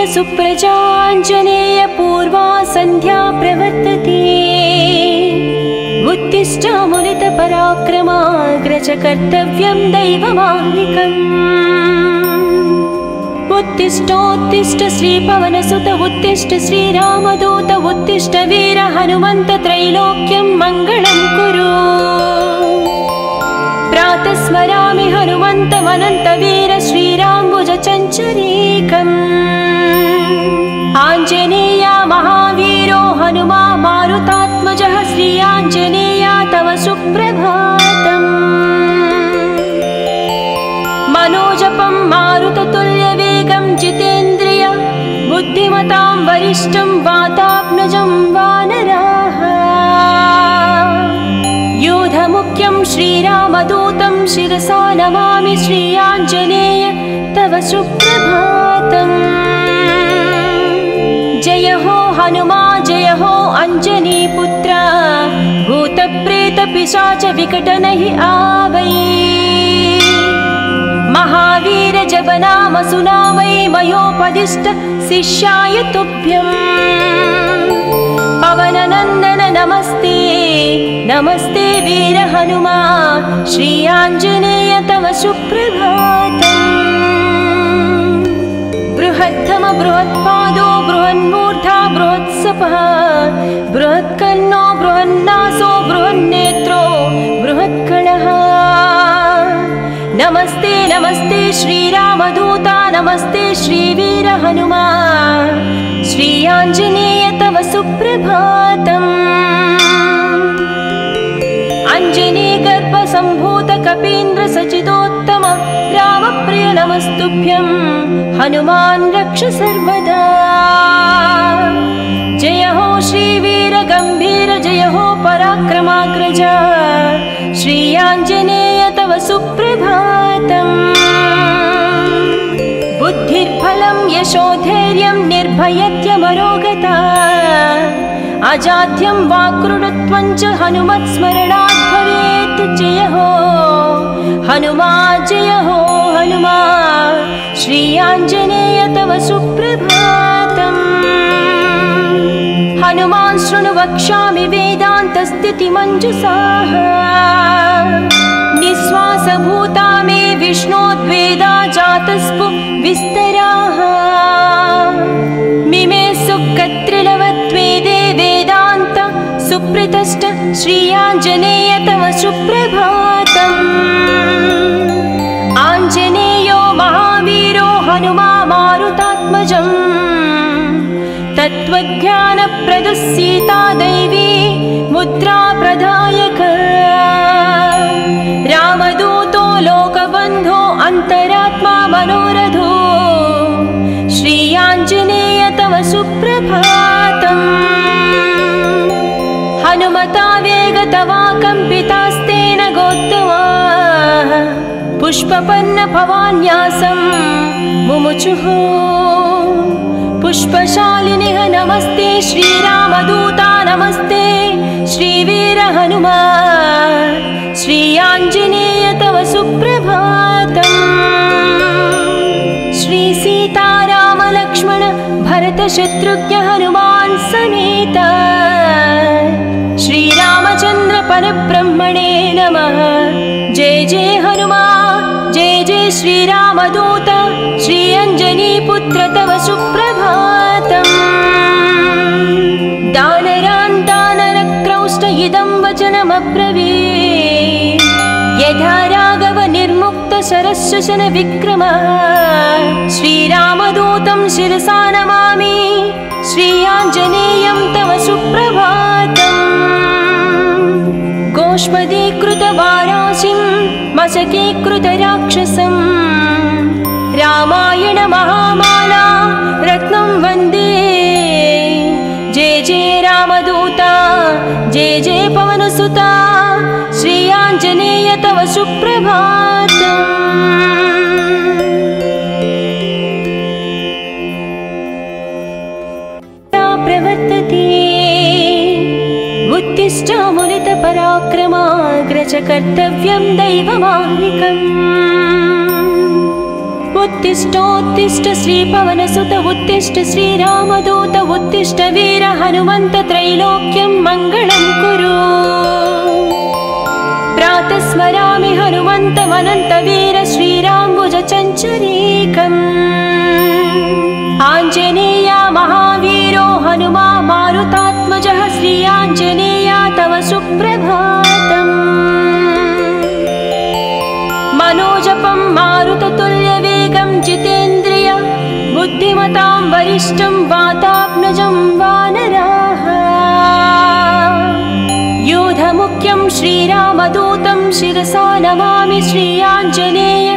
सुप्रजाञ्जनेय पूर्वा सन्ध्या प्रवर्तते। उत्तिष्ठामुलितपराक्रमाग्रज कर्तव्यं दैवमाह्निकम्। उत्तिष्ठोत्तिष्ठ श्रीपवनसुत उत्तिष्ठ श्रीरामदूत उत्तिष्ठ वीर हनुमन्त त्रैलोक्यं मङ्गलं कुरु। प्रातः स्मरामि हनुमन्तमनन्तवीर श्रीराम्बुजचञ्चरीकम्। आञ्जनेया महावीरो हनुमा मारुतात्मजः श्रीयाञ्जनेया तव सुप्रभातम्। मनोजपं मारुततुल्यवेगं जितेन्द्रिय बुद्धिमतां वरिष्ठं वातात्मजं वानराः। योधमुख्यं श्रीरामदूतं शिरसा नमामि श्रीयाञ्जनेय तव सुप्रभातम्। जय हो हनुमा जय हो अञ्जनीपुत्र भूतप्रेतपिशाच विकटनहि आवै। महावीर जप नाम सुनावै मयोपदिष्ट शिष्याय तुभ्यम्। पवननन्दन नमस्ते नमस्ते वीर हनुमा श्रीयाञ्जनेय तव सुप्रभातम्। बृहत्तम बृहत्पादो बृहन्मूर्धा बृहत्सपः बृहत्कर्णो बृहन्नासो बृहन्नेत्रो बृहत्कणः। नमस्ते नमस्ते श्रीरामदूता नमस्ते श्रीवीर हनुमा श्रीयाञ्जनेय तव सुप्रभातम्। अञ्जनीगर्भसम्भूत कपीन्द्र सचिदोत्तम रामप्रिय नमस्तुभ्यं हनुमान् रक्ष सर्वदा। जय हो श्रीवीर गम्भीर जय हो पराक्रमाग्रज श्रीयाञ्जनेय तव सुप्रभातम्। बुद्धिर्बलं यशोधैर्यं निर्भयत्यमरोगता अजाड्यं वाक्कृतत्वं च हनुमत्स्मरणात् भवेत्। जय हो हनुमा श्रीयाञ्जनेय तव सुप्रभातम्। हनुमान् शृणु वक्ष्यामि वेदान्तस्थितिमञ्जुषाः। निःश्वासभूता मे विष्णोद्वेदा जातस्पु विस्तराः। मिमे सुकत्रिलवत्वेदे वेदान्त सुप्रतिष्ठ श्रीयाञ्जनेय तव सुप्रभातम्। आञ्जनेयो महावीरो हनुमा मारुतात्मजम्। तत्त्वज्ञानप्रदः सीता दैवी मुद्रा प्रदायक। रामदूतो लोकबन्धो अन्तरात्मा मनोरथो श्रीयाञ्जनेय तव सुप्रभातम्। हनुमता वेगतवा कम्पितास्तेन गोत्तमा पुष्पपन्न भवान्यासं मुमुचुः। पुष्पशालिनिः नमस्ते श्रीरामदूता नमस्ते श्रीवीर हनुमा श्रीयाञ्जनेय तव सुप्रभातम्। श्रीसीतारामलक्ष्मण भरतशत्रुघ्न हनुमान् समेत श्रीरामचन्द्र परब्रह्मणे नमः। जय जय हनुमा जय जय श्रीरामदूत श्रीअञ्जनीपुत्र तव सुप्रभातम्। दानरान् दानरक्रौष्ट इदं वचनमब्रवीत्। यथा राघव निर्मुक्त शरशशन विक्रमः श्रीरामदूतं शिरसा नमामि श्रीयाञ्जनेयं तव सुप्रभातम्। गोष्पदीकृतवाराशिं मशकीकृतराक्षसं रामायण महामाला रत्नं वन्दे। जय जय रामदूता जय जय पवनसुता श्रीयाञ्जनेय तव सुप्रभातम्। प्रवर्तते उत्तिष्ठामुलितपराक्रमाग्रज कर्तव्यं दैवमाह्निकम्। उत्तिष्ठोत्तिष्ठ श्रीपवनसुत उत्तिष्ठ श्रीरामदूत उत्तिष्ठ वीर हनुमन्त त्रैलोक्यं मङ्गलं कुरु। प्रातः स्मरामि हनुमन्तमनन्तवीर श्रीराम्बुजचञ्चरीकम्। आञ्जनेया महावीरो हनुमा मारुतात्मजः श्री आञ्जनेया तव सुप्रभातम्। मनोजपं मारुततुल्यवेगं जितेन्द्रिय बुद्धिमतां वरिष्ठं वातात्मजं वानराः। योधमुख्यं श्रीरामदूतं शिरसा नमामि श्री आञ्जनेय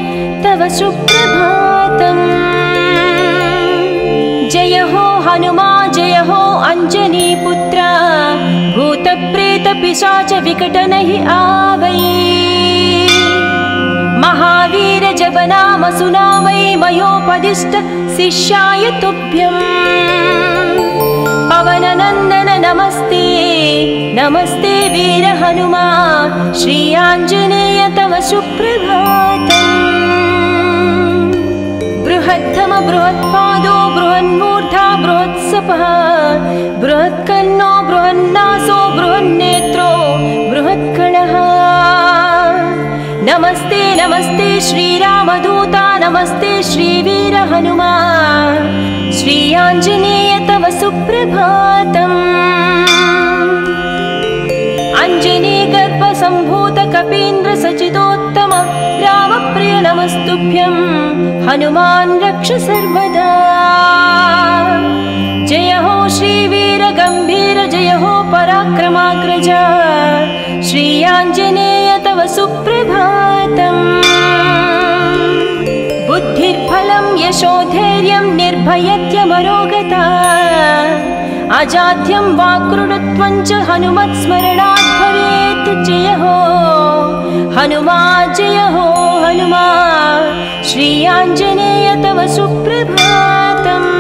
तव सुप्रभातम्। जय हो हनुमा जय हो अञ्जनीपुत्र भूतप्रेतपिशाच विकटनहि आवै। महावीर जपनाम सुनामै मयोपदिष्ट शिष्याय तुभ्यम्। पवननन्दन नमस्ते नमस्ते वीर हनुमा श्री आञ्जनेय तव सुप्रभातम्। बृहत्तम बृहत्पादो बृहन्मूर्धा बृहत्सपः बृहत्कर्णो बृहन्नासो बृहन्नेत्रो बृहत्कणः। नमस्ते नमस्ते श्रीरामदूता नमस्ते श्रीवीर हनुमा श्री आञ्जनेय तव सुप्रभातम्। अञ्जनी गर्भसम्भूत कपीन्द्र सचिदोत्तम रामप्रिय नमस्तुभ्यं हनुमान् रक्ष सर्वदा। जय हो श्रीवीर गम्भीर जय हो पराक्रमाग्रज श्री आञ्जनेय तव सुप्रभातम्। बुद्धिर्बलं यशोधैर्यं निर्भयत्यमरोगता अजाड्यं वाक्कृतत्वं च हनुमत्स्मरणात् भवेत्। जय हो हनुमा जय हो हनुमा श्री आञ्जनेय तव सुप्रभातम्।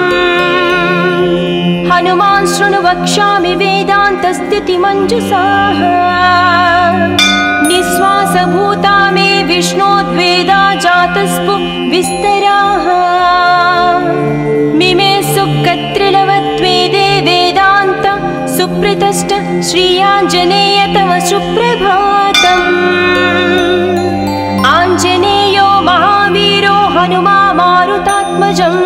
हनुमान् शृणु वक्ष्यामि वेदान्तस्थितिमञ्जुषाः। निःश्वासभूता मे विष्णोद्वेदा जातस्पु विस्तराः। मिमे सुकत्रिलवत्वेदे वेदान्त सुप्रतिष्ठ श्री आञ्जनेय तव सुप्रभातम्। आञ्जनेयो महावीरो हनुमा मारुतात्मजम्।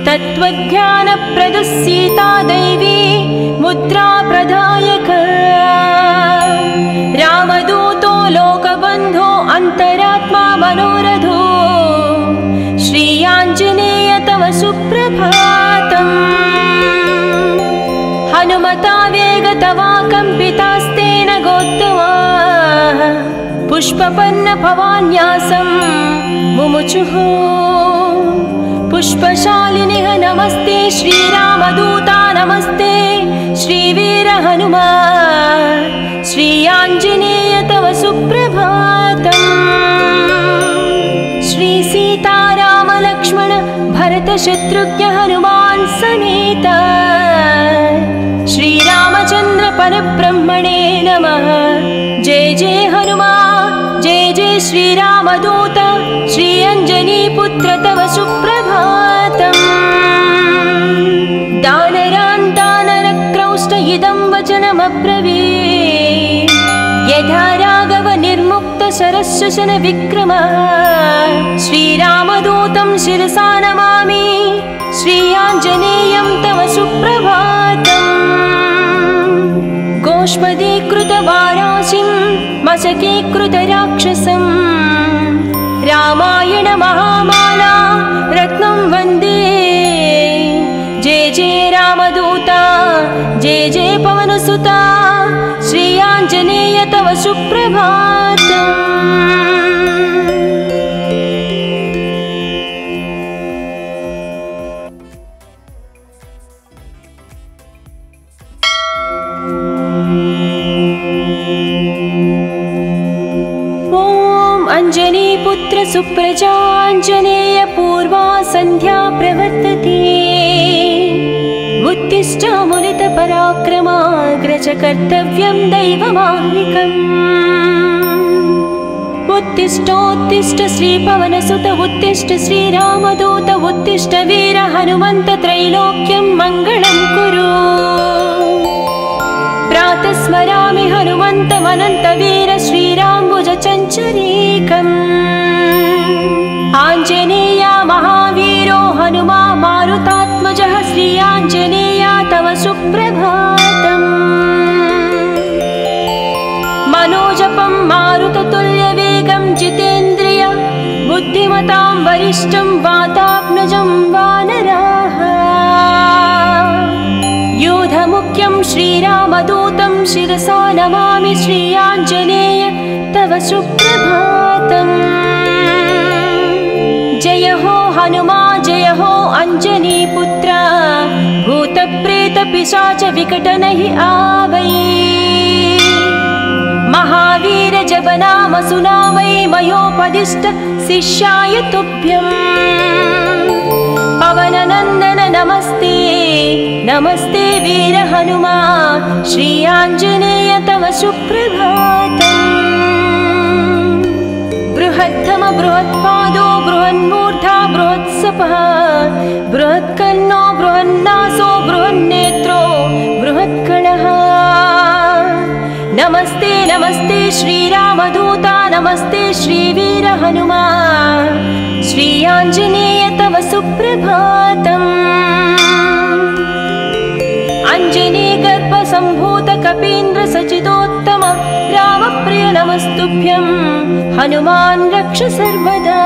तत्त्वज्ञानप्रदः सीता दैवी मुद्रा प्रदायक। रामदूतो लोकबन्धो अन्तरात्मा मनोरथो श्री आञ्जनेय तव सुप्रभातम्। हनुमता वेगतवा कम्पितास्तेन गोत्तमाः पुष्पपन्न भवान्यासं मुमुचुः। पुष्पशालिनिः नमस्ते श्रीरामदूता नमस्ते श्रीवीर हनुमा श्री आञ्जनेय तव सुप्रभातम्। श्री सीताराम लक्ष्मण भरत शत्रुघ्न हनुमान् समेत श्रीरामचन्द्र परब्रह्मणे नमः। जय जय हनुमा जय जय श्रीरामदूत श्री अञ्जनीपुत्र तव सुप्रभातम्। दानरान् दानरक्रौष्ट इदं वचनमब्रवीत्। यथा राघव निर्मुक्त शरशशन विक्रम श्रीरामदूतं शिरसा नमामि श्री आञ्जनेयं तव सुप्रभातम्। गोष्पदीकृतवाराशिं मशकीकृतराक्षसं रामायण महामाला रत्नं वन्दे। जय जय रामदूता जय जय पवनसुता श्री आञ्जनेय तव सुप्रभातम्। अञ्जनीपुत्र सुप्रजाञ्जनेय पूर्वा सन्ध्या प्रवर्तते। उत्तिष्ठामुलितपराक्रमाग्रज कर्तव्यं दैवमाह्निकम्। उत्तिष्ठोत्तिष्ठ श्रीपवनसुत उत्तिष्ठ श्रीरामदूत उत्तिष्ठ वीर हनुमन्त त्रैलोक्यं मङ्गलं कुरु। प्रातः स्मरामि हनुमन्तमनन्तवीर श्रीराम्बुजचञ्चरीकम्। आञ्जनेया महावीरो हनुमा मारुतात्मजः श्री आञ्जनेया तव सुप्रभातम्। मनोजपं मारुततुल्यवेगं जितेन्द्रिय बुद्धिमतां वरिष्ठं वातात्मजं वानराः। योधमुख्यं श्रीरामदूतं शिरसा नमामि श्री आञ्जनेय तव सुप्रभातम्। जय हो हनुमा जय हो अञ्जनीपुत्र भूतप्रेतपिशाच विकटनहि आवै। महावीर जपनाम सुनावै मयोपदिष्ट शिष्याय तुभ्यम्। पवननन्दन नमस्ते नमस्ते वीर हनुमा श्री आञ्जनेय तव सुप्रभातम्। बृहत्तम बृहत्पादो बृहन्मूर्धा बृहत्सपः बृहत्कर्णो बृहन्नासो बृहन्नेत्रो बृहत्कणः। नमस्ते नमस्ते श्रीरामदूता नमस्ते श्रीवीर हनुमा श्री आञ्जनेय तव सुप्रभातम्। अञ्जनीगर्भसम्भूत कपीन्द्र सचिदोत्तम रामप्रिय नमस्तुभ्यं हनुमान् रक्ष सर्वदा।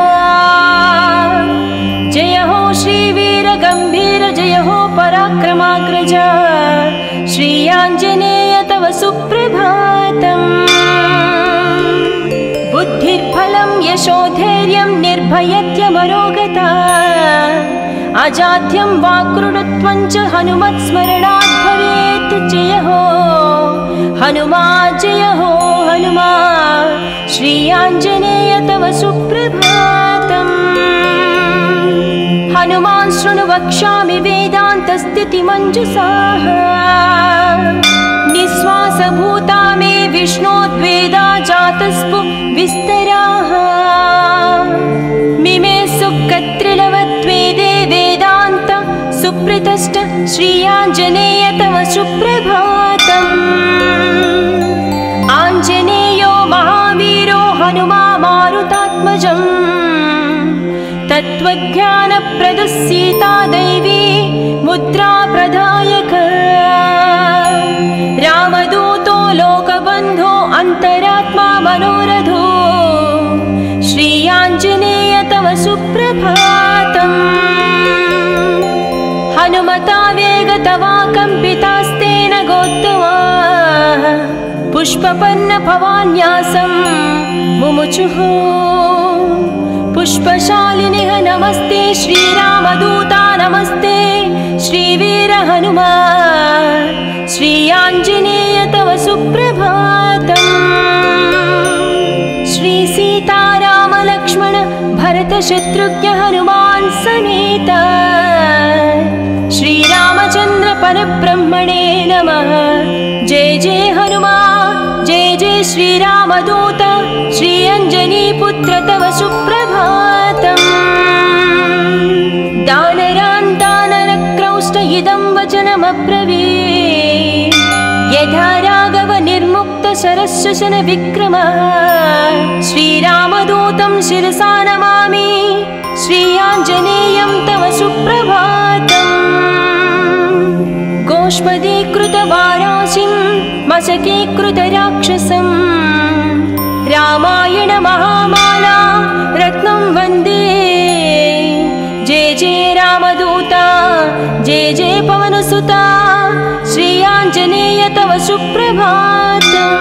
जय हो श्रीवीर गम्भीर जय हो पराक्रमाग्रज श्री आञ्जनेय तव सुप्रभातम्। बुद्धिर्बलं यशोधैर्यं निर्भयत्यमरोगता अजाड्यं वाक्कृतत्वं च हनुमत्स्मरणात् भवेत्। जय हो हनुमा जय हो हनुमा श्री आञ्जनेय तव सुप्रभातम्। हनुमान् शृणु वक्ष्यामि वेदान्तस्थितिमञ्जुषाः निःश्वासभूता मे विष्णोद्वेदा जातस्पु विस्तराः। मिमे सुकत्रिलवत्वेदे वेदान्त सुप्रतिष्ठ श्री आञ्जनेय तव सुप्रभातम्। आञ्जनेयो महावीरो हनुमा मारुतात्मजम् तत्त्वज्ञानप्रदः सीता दैवी मुद्रा प्रदायक। रामदूतो लोकबन्धो अन्तरात्मा मनोरथो श्री आञ्जनेय तव सुप्रभातम्। हनुमता वेगतवा कम्पितास्तेन गोत्तमा पुष्पपन्न भवान्यासं मुमुचुः। पुष्पशालिनिः नमस्ते श्रीरामदूता नमस्ते श्रीवीर हनुमा श्री आञ्जनेय तव सुप्रभातम्। श्री सीताराम लक्ष्मण भरत शत्रुघ्न हनुमान् समेत श्रीरामचन्द्र परब्रह्मणे नमः। जय जय हनुमा जय जय श्रीरामदूत श्री अञ्जनीपुत्र तव सुप्रभातम्। दानरान् दानरक्रौष्ट इदं वचनमब्रवीत् यथा राघव निर्मुक्त शरशशन विक्रमः। श्रीरामदूतं शिरसा नमामि श्री आञ्जनेयं तव सुप्रभातम्। गोष्पदीकृतवाराशिं मशकीकृतराक्षसं रामायण महामाला रत्नं वन्दे। जय जय रामदूता जय जय पवनसुता श्री आञ्जनेय तव सुप्रभातम्।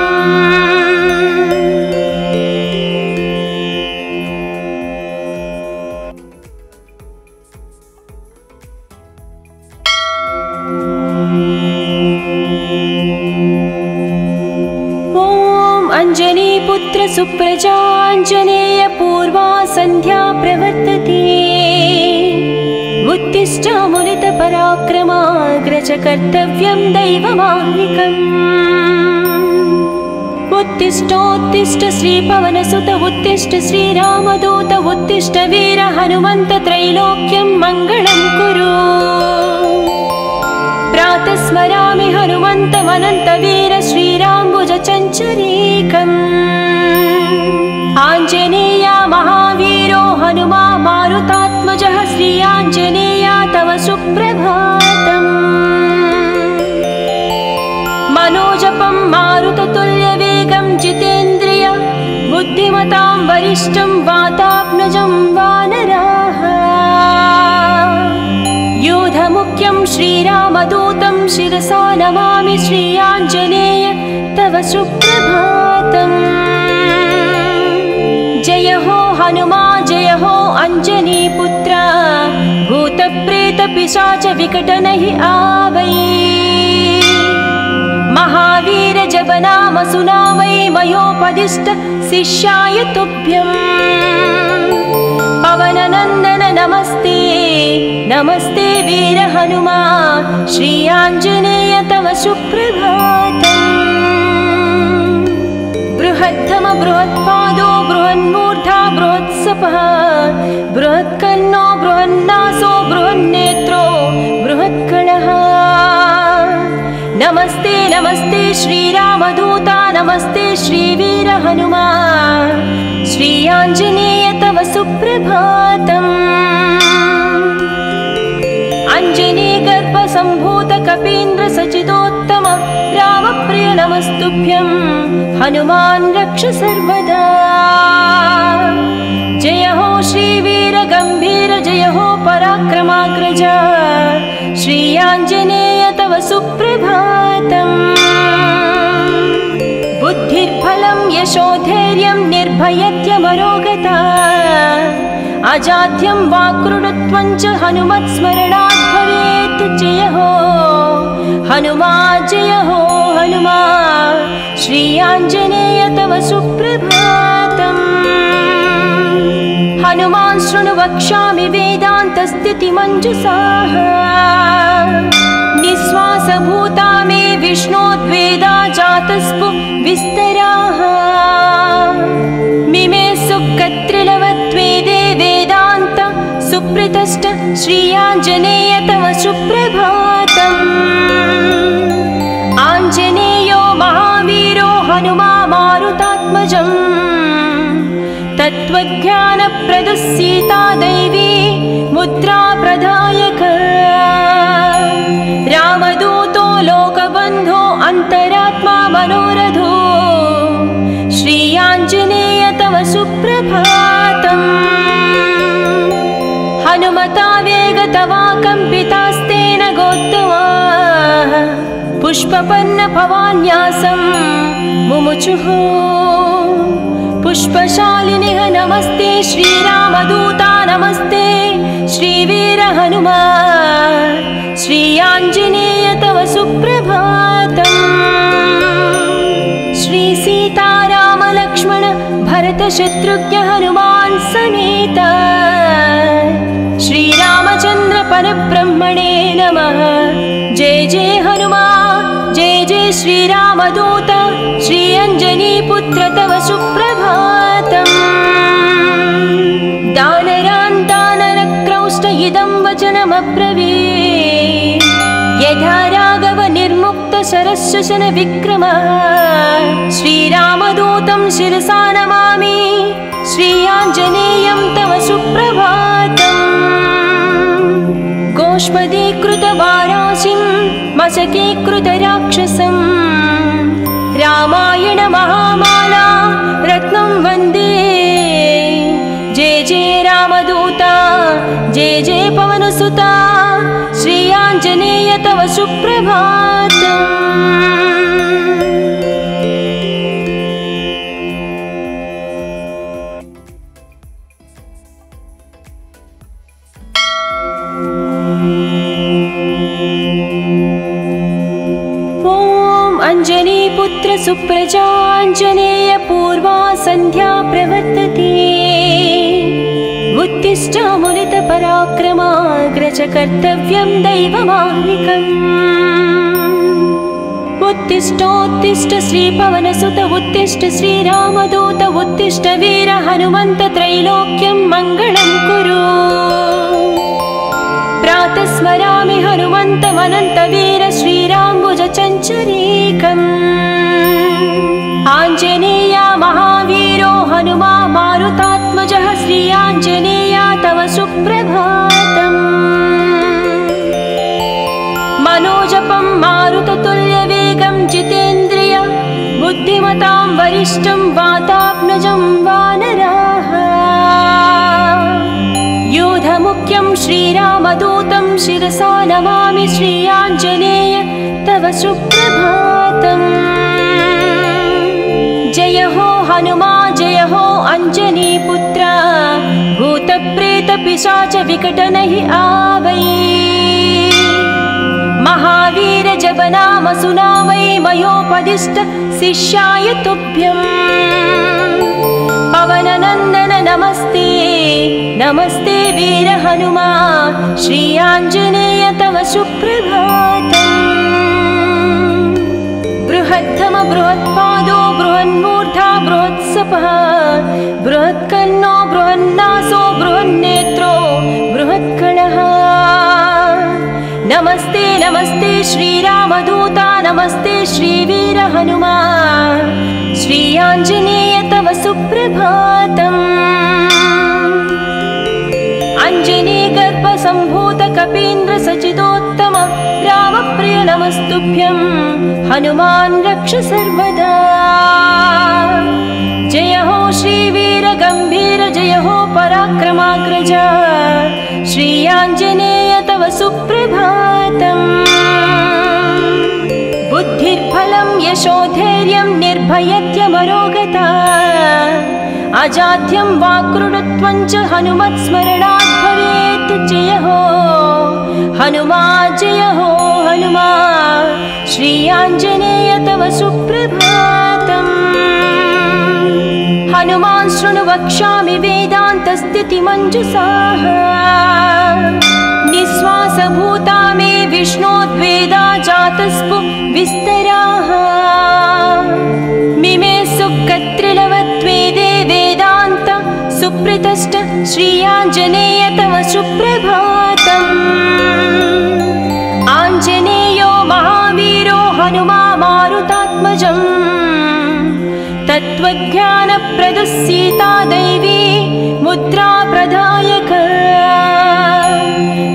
अञ्जनीपुत्र सुप्रजाञ्जनेय पूर्वा सन्ध्या प्रवर्तते। उत्तिष्ठ मुनित पराक्रमाग्रज कर्तव्यं दैवमाह्निकम्। उत्तिष्ठोत्तिष्ठ श्रीपवनसुत उत्तिष्ठ श्रीरामदूत उत्तिष्ठ वीर हनुमन्त त्रैलोक्यं मङ्गलं कुरु। प्रातः स्मरामि हनुमन्तमनन्तवीर श्रीराम्बुजचञ्चरीकम्। आञ्जनेया महावीरो हनुमा मारुतात्मजः श्री आञ्जनेया तव सुप्रभातम्। मनोजपं मारुततुल्यवेगं जितेन्द्रिय बुद्धिमतां वरिष्ठं वातात्मजं वानराः। योधमुख्यं श्रीरामदूतं शिरसा नमामि श्री आञ्जनेय तव सुप्रभातम्। जय हो हनुमा जय हो अञ्जनीपुत्र भूतप्रेतपिशाच विकटनहि आवै। महावीर जपनाम सुनावै मयोपदिष्ट शिष्याय तुभ्यम्। पवननन्दन नमस्ते नमस्ते वीर हनुमा श्री आञ्जनेय तव सुप्रभातम्। बृहत्तम बृहत्पादो बृहन्मूर्धा बृहत्सपः बृहत्कर्णो बृहन्नासो बृहन्नेत्रो बृहत्कणः। नमस्ते नमस्ते श्रीरामदूता नमस्ते श्रीवीर हनुमा श्री आञ्जनेय तव सुप्रभातम्। अञ्जनी गर्भसम्भूत कपीन्द्र सचिदोत्तम रामप्रिय नमस्तुभ्यं हनुमान् रक्ष सर्वदा। जय हो श्रीवीर गम्भीर जय हो पराक्रमाग्रज श्री आञ्जनेय तव सुप्रभातम्। बुद्धिर्बलं यशोधैर्यं निर्भयत्यमरोगता अजाड्यं वाक्कृतत्वं च हनुमत्स्मरणात् भवेत्। जय हो हनुमा जय हो हनुमा श्री आञ्जनेय तव सुप्रभातम्। हनुमान् शृणु वक्ष्यामि वेदान्तस्थितिमञ्जुषाः निःश्वासभूता मे विष्णोद्वेदा जातस्पु विस्तराः। मिमे सुकत्रिलवत्वेदे वेदान्त सुप्रतिष्ठ श्री आञ्जनेय तव सुप्रभातम्। आञ्जनेयो महावीरो हनुमा मारुतात्मजम् तत्त्वज्ञानप्रदः सीता दैवी मुद्रा प्रदायक। रामदूतो लोकबन्धो अन्तरात्मा मनोरथो श्री आञ्जनेय तव सुप्रभातम्। हनुमता वेगतवा कम्पितास्तेन गोत्तमा पुष्पपन्न भवान्यासं मुमुचुः। पुष्पशालिनिः नमस्ते श्रीरामदूता नमस्ते श्रीवीर हनुमा श्री आञ्जनेय तव सुप्रभातम्। श्री सीताराम लक्ष्मण भरत शत्रुघ्न हनुमान् समेत श्रीरामचन्द्र परब्रह्मणे नमः। जय जय हनुमा जय जय श्रीरामदूत श्री अञ्जनीपुत्र तव सुप्रभातम्। दानरान् दानरक्रौष्ट इदं वचनमब्रवीत् यथा राघव निर्मुक्त शरशशन विक्रमः। श्रीरामदूतं शिरसा नमामि श्री आञ्जनेयं तव सुप्रभातम्। गोष्पदीकृतवाराशिं मशकीकृतराक्षसं रामायण महामाला रत्नं वन्दे। जय जय रामदूता जय जय पवनसुता श्री आञ्जनेय तव सुप्रभातम्। अञ्जनीपुत्र सुप्रजाञ्जनेय पूर्वा सन्ध्या प्रवर्तते। उत्तिष्ठामुनितपराक्रमाग्रज कर्तव्यं दैवमाह्निकम्। उत्तिष्ठोत्तिष्ठ श्रीपवनसुत उत्तिष्ठ श्रीरामदूत उत्तिष्ठ वीर हनुमन्त त्रैलोक्यं मङ्गलं कुरु। प्रातः स्मरामि हनुमन्तमनन्तवीर श्रीराम्बुजचञ्चरीकम्। आञ्जनेया महावीरो हनुमा मारुतात्मजः श्री आञ्जनेया तव सुप्रभातम्। मनोजपं मारुततुल्यवेगं जितेन्द्रिय बुद्धिमतां वरिष्ठं वातात्मजं वानराः। योधमुख्यं श्रीरामदूतं शिरसा नमामि श्री आञ्जनेय तव सुप्रभातम्। जय हो हनुमा जय हो अञ्जनीपुत्र भूतप्रेतपिशाच विकटनहि आवै। महावीर जपनाम सुनामै मयोपदिष्ट शिष्याय तुभ्यम्। पवननन्दन नमस्ते नमस्ते वीर हनुमा श्री आञ्जनेय तव सुप्रभातम्। बृहत्तम बृहत्पादो बृहन्मूर्धा बृहत्सपः बृहत्कर्णो बृहन्नासो बृहन्नेत्रो बृहत्कणः। नमस्ते नमस्ते श्रीरामदूता नमस्ते श्रीवीर हनुमा श्री आञ्जनेय तव सुप्रभातम्। अञ्जनीगर्भसम्भूत कपीन्द्र सचिदोत्तम रामप्रिय नमस्तुभ्यं हनुमान् रक्ष सर्वदा। जय हो श्रीवीर गम्भीर जय हो पराक्रमाग्रज श्री आञ्जनेय तव सुप्रभातम्। बुद्धिर्बलं यशोधैर्यं निर्भयत्यमरोगता अजाड्यं वाक्कृतत्वं च हनुमत्स्मरणात् भवेत्। जय हो हनुमा जय हो हनुमा श्री आञ्जनेय तव सुप्रभातम्। हनुमान् शृणु वक्ष्यामि वेदान्तस्थितिमञ्जुषाः निःश्वासभूता मे विष्णोद्वेदा जातस्पु विस्तराः। मिमे सुकत्रिलवत्वेदे वेदान्त सुप्रतिष्ठ श्री आञ्जनेय तव सुप्रभातम्। आञ्जनेयो महावीरो हनुमा मारुतात्मजम् तत्त्वज्ञानप्रदः सीता दैवी मुद्रा प्रदायक।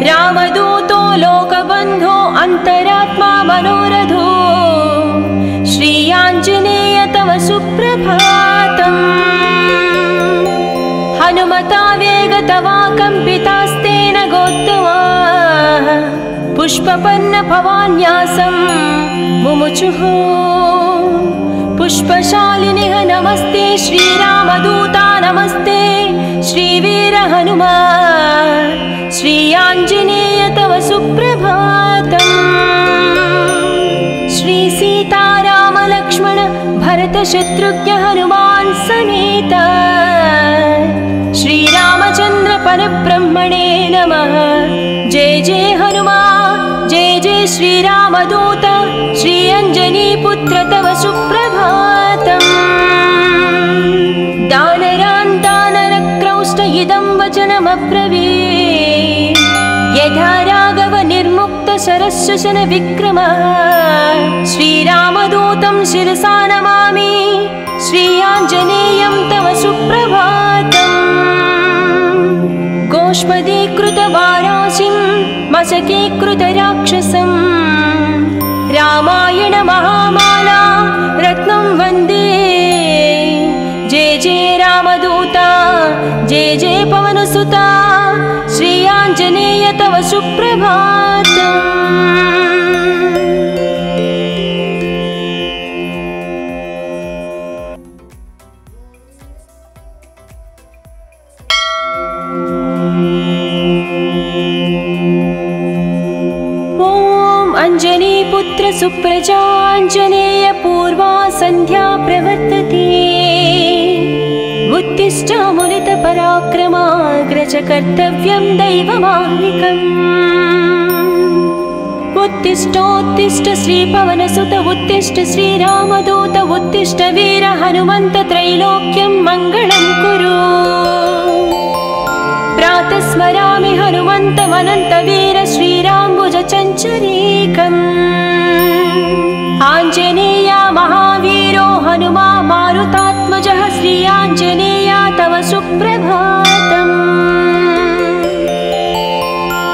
रामदूतो लोकबन्धो अन्तरात्मा मनोरथो श्री आञ्जनेय तव सुप्रभातम्। हनुमता वेगतवा कम्पितास्तेन गोत्तमा पुष्पपन्न भवान्यासं मुमुचुः। पुष्पशालिनिः नमस्ते श्रीरामदूता नमस्ते श्रीवीर हनुमा श्री आञ्जनेय तव सुप्रभातम्। श्री सीताराम लक्ष्मण भरत शत्रुघ्न हनुमान् समेत श्रीरामचन्द्र परब्रह्मणे नमः। जय जय हनुमा जय जय श्रीरामदूत श्री अञ्जनीपुत्र तव सुप्रभातम्। दानरान् दानरक्रौष्ट इदं वचनमब्रवीत् यथा राघव निर्मुक्त शरशशन विक्रम। श्रीरामदूतं शिरसा नमामि श्री आञ्जनेयं तव सुप्रभातम्। गोष्पदीकृतवाराशिं मशकीकृतराक्षसं रामायण महामाला रत्नं वन्दे। जय जय रामदूता जय जय पवनसुता श्री आञ्जनेय तव सुप्रभातम्। अञ्जनीपुत्र सुप्रजाञ्जनेय पूर्वा सन्ध्या प्रवर्तते। उत्तिष्ठामुलितपराक्रमाग्रज कर्तव्यं दैवमाह्निकम्। उत्तिष्ठोत्तिष्ठ श्रीपवनसुत उत्तिष्ठ श्रीरामदूत उत्तिष्ठ वीर हनुमन्त त्रैलोक्यं मङ्गलं कुरु। प्रातः स्मरामि हनुमन्तमनन्तवीर श्रीराम्बुजचञ्चरीकम्। आञ्जनेया महावीरो हनुमा मारुतात्मजः श्री आञ्जनेया तव सुप्रभातम्।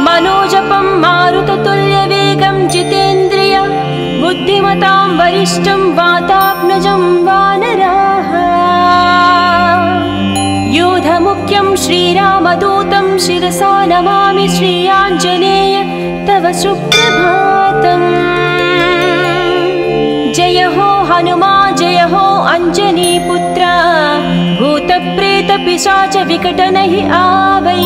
मनोजपं मारुततुल्यवेगं जितेन्द्रिय बुद्धिमतां वरिष्ठं वातात्मजं वानराः। यूधमुख्यं श्रीरामदूतं शिरसा नमामि श्री आञ्जनेय तव सुप्रभातम्। जय हो हनुमा जय हो अञ्जनीपुत्र भूतप्रेतपिशाच विकटनहि आवै।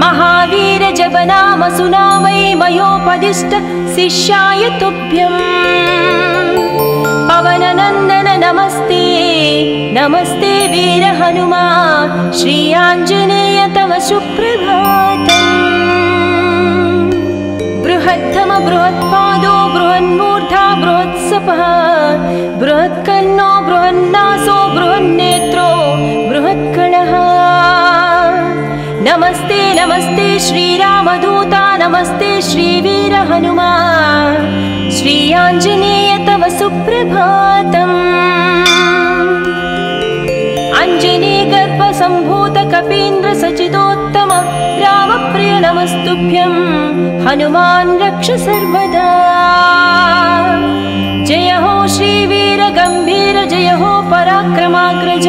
महावीर जपनाम सुनावै मयोपदिष्ट शिष्याय तुभ्यम्। पवननन्दन नमस्ते नमस्ते वीर हनुमा श्री आञ्जनेय तव सुप्रभातम्। बृहत्तम बृहत्पादो बृहन्मूर्धा बृहत्सपः बृहत्कर्णो बृहन्नासो बृहन्नेत्रो बृहत्कणः। नमस्ते नमस्ते श्रीरामदूता नमस्ते श्रीवीर हनुमा श्री आञ्जनेय तव सुप्रभातम्। अञ्जनी गर्भसम्भूत कपीन्द्र सचितोत्तम रामप्रिय नमस्तुभ्यं हनुमान् रक्ष सर्वदा। जय हो श्रीवीर गम्भीर जय हो पराक्रमाग्रज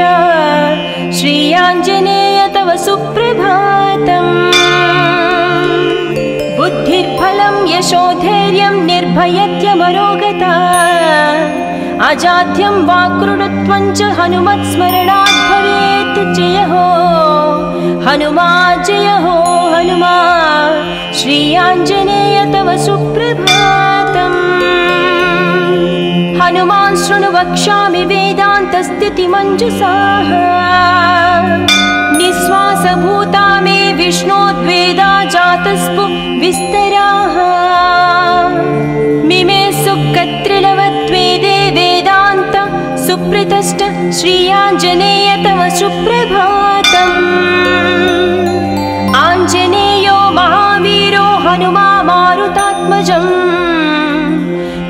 श्री आञ्जनेय तव सुप्रभातम्। बुद्धिर्बलं यशोधैर्यं निर्भयत्यमरोगता अजाड्यं वाक्कृतत्वं च हनुमत्स्मरणात् भवेत्। जय हो हनुमा जय हो हनुमा श्री आञ्जनेय तव सुप्रभातम्। हनुमान् शृणु वक्ष्यामि वेदान्तस्थितिमञ्जुषाः निःश्वासभूता मे विष्णोद्वेदा जातस्पु विस्तराः। मिमे सुकत्रिलवत्वेदे वेदान्त सुप्रतिष्ठ श्री आञ्जनेय तव सुप्रभातम्। आञ्जनेयो महावीरो हनुमा मारुतात्मजम्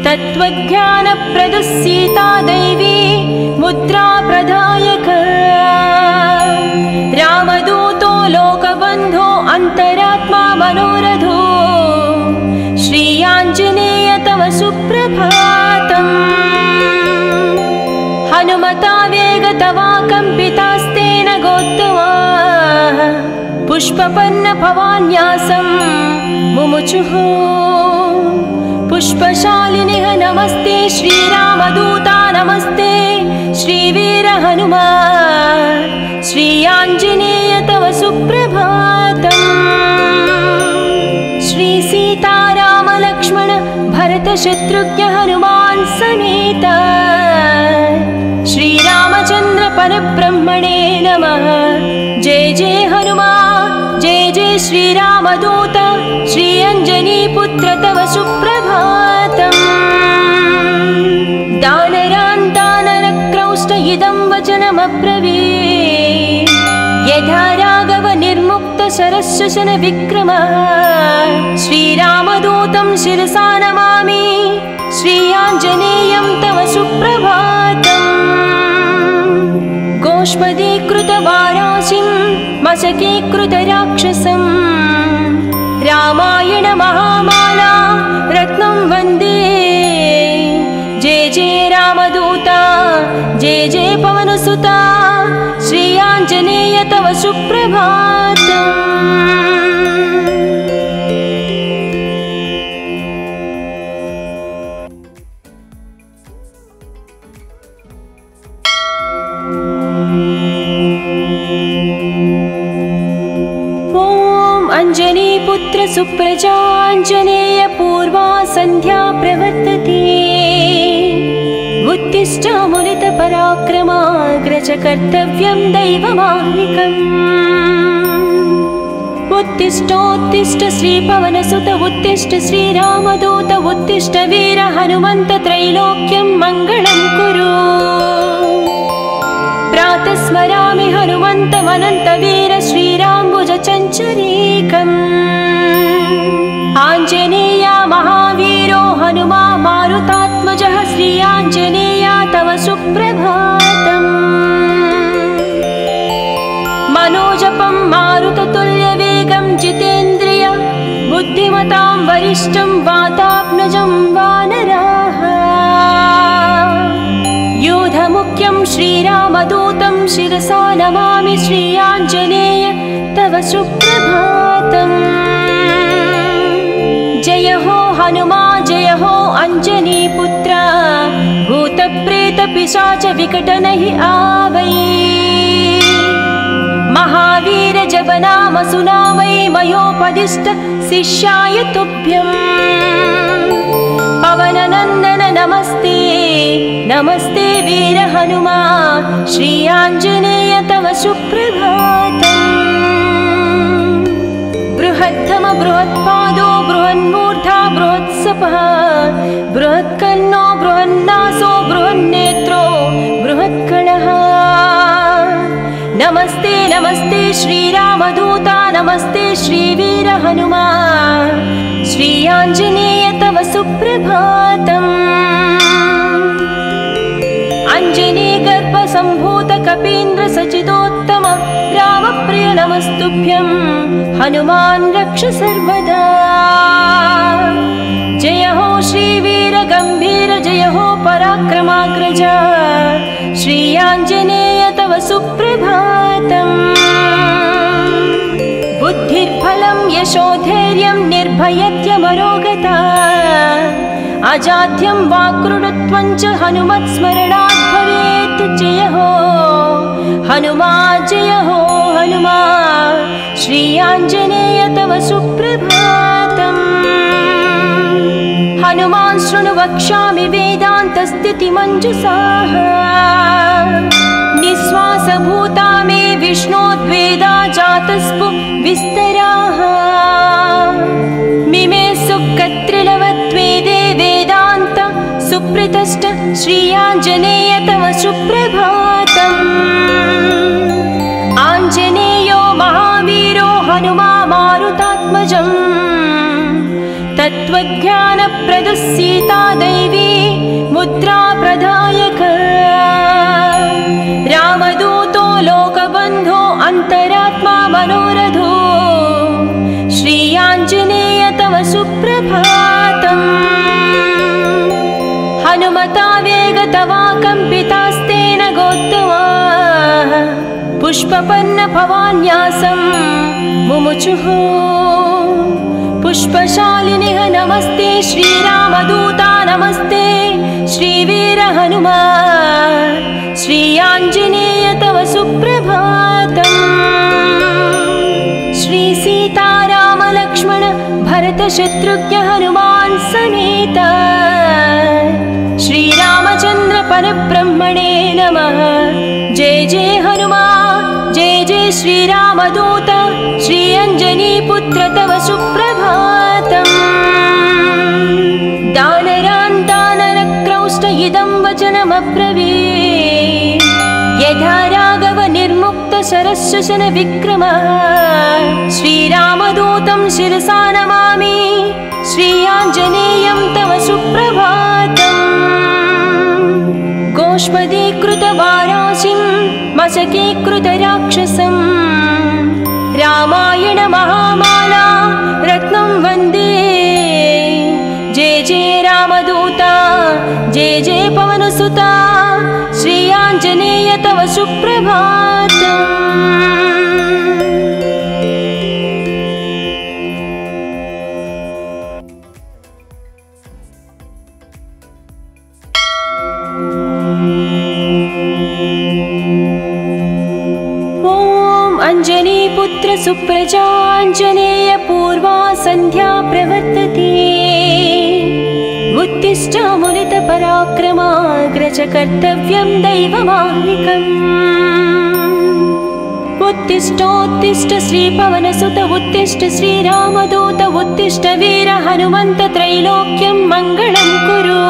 तत्त्वज्ञानप्रदः सीता दैवी मुद्रा प्रदायक। रामदूतो लोकबन्धो अन्तरात्मा मनोरथो श्री आञ्जनेय तव सुप्रभातम्। हनुमता वेगतवा कम्पितास्तेन गोत्तमा पुष्पपन्न भवान्यासं मुमुचुः। पुष्पशालिनिः नमस्ते श्रीरामदूता नमस्ते श्रीवीर हनुमा श्री आञ्जनेय तव सुप्रभातम्। श्री सीताराम लक्ष्मण भरत शत्रुघ्न हनुमान् समेत श्रीरामचन्द्र परब्रह्मणे नमः। जय जय हनुमा जय जय श्रीरामदूत श्री अञ्जनीपुत्र तव सुप्रभातम्। दानरान् दानरक्रौष्ट इदं वचनमब्रवीत् यथा राघव निर्मुक्त शरशशन विक्रमः। श्रीरामदूतं शिरसा नमामि श्री आञ्जनेयं तव सुप्रभातम्। गोष्पदीकृतवाराशिं मशकीकृतराक्षसं रामायण महामाला रत्नं वन्दे। जय जय रामदूता जय जय पवनसुता श्री आञ्जनेय तव सुप्रभातम्। अञ्जनीपुत्र सुप्रजाञ्जनेय पूर्वा सन्ध्या प्रवर्तते। उत्तिष्ठामुलित पराक्रमाग्रज कर्तव्यं दैवमाह्निकम्। उत्तिष्ठोत्तिष्ठ श्रीपवनसुत उत्तिष्ठ श्रीरामदूत उत्तिष्ठ वीर हनुमन्त त्रैलोक्यं मङ्गलं कुरु। प्रातः स्मरामि हनुमन्तमनन्तवीर श्रीराम्बुजचञ्चरीकम्। आञ्जनेया महावीरो हनुमा मारुतात्मजः श्री आञ्जनेया तव सुप्रभातम्। मनोजपं मारुततुल्यवेगं जितेन्द्रिय बुद्धिमतां वरिष्ठं वातात्मजं वानराः। योधमुख्यं श्रीरामदूतं शिरसा नमामि श्री आञ्जनेय तव सुप्रभातम्। जय हो हनुमा जय हो अंजनीपुत्र भूतप्रेतपिशाच विकटनहि आवै। महावीर जप नाम सुनावै मयोपदिष्ट शिष्याय तुभ्यम्। पवननन्दन नमस्ते नमस्ते वीर हनुमा श्री आञ्जनेय तव सुप्रभातम्। बृहत्तम बृहत्पादो बृहन्मूर्धा बृहत्सपः बृहत्कर्णो बृहन्नासो बृहन्नेत्रो बृहत्कणः। नमस्ते नमस्ते श्रीरामदूता नमस्ते श्रीवीर हनुमा श्री आञ्जनेय तव सुप्रभातम्। अञ्जनीगर्भसम्भूत कपीन्द्र सचिदोत्तम रामप्रिय नमस्तुभ्यं हनुमान् रक्ष सर्वदा। जय हो श्रीवीर गम्भीर जय हो पराक्रमाग्रज श्री आञ्जनेय तव सुप्रभातम्। बुद्धिर्बलं यशोधैर्यं निर्भयत्यमरोगता अजाड्यं वाक्कृतत्वं च हनुमत्स्मरणात् भवेत्। जय हो हनुमा जय हो हनुमा श्री आञ्जनेय तव सुप्रभातम्। हनुमान् शृणु वक्ष्यामि वेदान्तस्थितिमञ्जुषाः। निःश्वासभूता मे विष्णोद्वेदा जातस्पु विस्तराः। मिमे सुकत्रिलवद्वेदे वेदान्त सुप्रतिष्ठ श्री आञ्जनेय तव सुप्रभातम्। आञ्जनेयो महावीरो हनुमा मारुतात्मजम्। तत्त्वज्ञानप्रदः सीता दैवी मुद्रा प्रदायक। रामदूतो लोकबन्धो अन्तरात्मा मनोरथो श्री आञ्जनेय तव सुप्रभातम्। हनुमता वेगतवा कम्पितास्तेन गोत्तमाः पुष्पपन्न भवान्यासं मुमुचुः। पुष्पशालिनिः नमस्ते श्रीरामदूता नमस्ते श्रीवीर हनुमा श्री आञ्जनेय तव सुप्रभातम्। श्री सीताराम लक्ष्मण भरत शत्रुघ्न हनुमान् समेत श्रीरामचन्द्र परब्रह्मणे नमः। जय जय हनुमान् जय जय श्रीरामदूत श्री अंजनीपुत्र तव सुप्रभातम्। दानरान् दानरक्रौष्ट इदं वचनमब्रवीत्। यथा राघव निर्मुक्त शरशशन विक्रमः श्रीरामदूतं शिरसा नमामि श्री आञ्जनेयं तव सुप्रभातम्। गोष्पदीकृतवाराशिं मशकीकृतराक्षसं रामायण महामाला रत्नं वन्दे। जय जय रामदूता जय जय पवनसुता श्री आञ्जनेय तव सुप्रभातम्। अंजनीपुत्र सुप्रजाञ्जनेय पूर्वा सन्ध्या प्रवर्तते। उत्तिष्ठामुनित पराक्रमाग्रज कर्तव्यं दैवमाह्निकम्। उत्तिष्ठोत्तिष्ठ श्रीपवनसुत उत्तिष्ठ श्रीरामदूत उत्तिष्ठ वीर हनुमन्त त्रैलोक्यं मङ्गलं कुरु।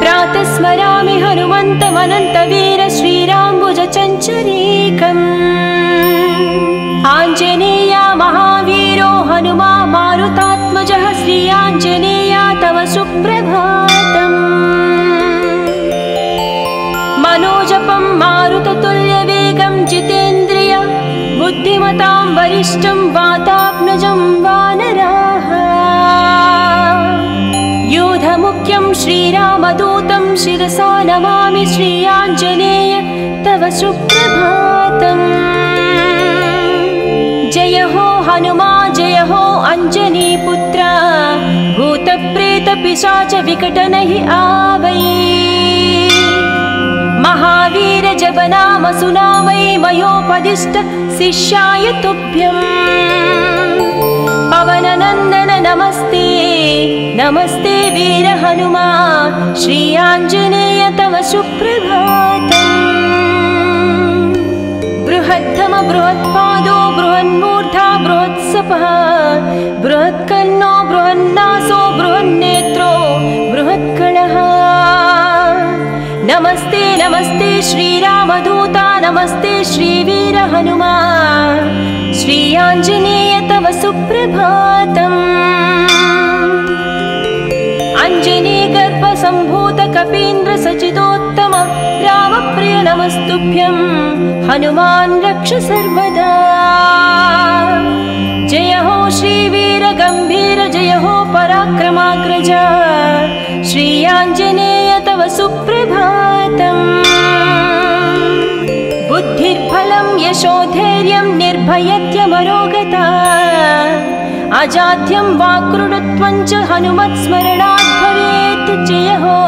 प्रातः स्मरामि हनुमन्तमनन्तवीर श्रीराम्बुजचञ्चरीकम्। आञ्जनेया महावीरो हनुमा मारुतात्मजः श्री आञ्जनेया तव सुप्रभातम्। मनोजपं मारुततुल्यवेगं जितेन्द्रिय बुद्धिमतां वरिष्ठं वातात्मजं वानराः। यूधमुख्यं श्रीरामदूतं शिरसा नमामि श्री आञ्जनेय तव सुप्रभातम्। जय हो हनुमा जय हो अंजनीपुत्र भूतप्रेतपिशाच विकटनहि आवै। महावीर जपनाम सुनावै मयोपदिष्ट शिष्याय तुभ्यं। पवननन्दन नमस्ते नमस्ते वीर हनुमा श्री आञ्जनेय तव सुप्रभातम्। बृहत्तम बृहत्पादो बृहन्मूर्धा बृहत्सपः बृहत्कर्णो बृहन्नासो बृहन्नेत्रो बृहत्कलः। नमस्ते नमस्ते श्रीरामदूता नमस्ते श्रीवीर हनुमा श्री आञ्जनेय तव सुप्रभातम्। अञ्जनीगर्भसम्भूत कपीन्द्र सचिदोत्तम रामप्रिय नमस्तुभ्यं हनुमान् रक्ष सर्वदा। जय हो श्रीवीर गम्भीर जय हो पराक्रमाग्रज श्री आञ्जनेय तव सुप्रभातम्। बुद्धिर्बलं यशोधैर्यं निर्भयत्यमरोगता अजाड्यं वाक्कृतत्वं च हनुमत्स्मरणात् भवेत्। जय हो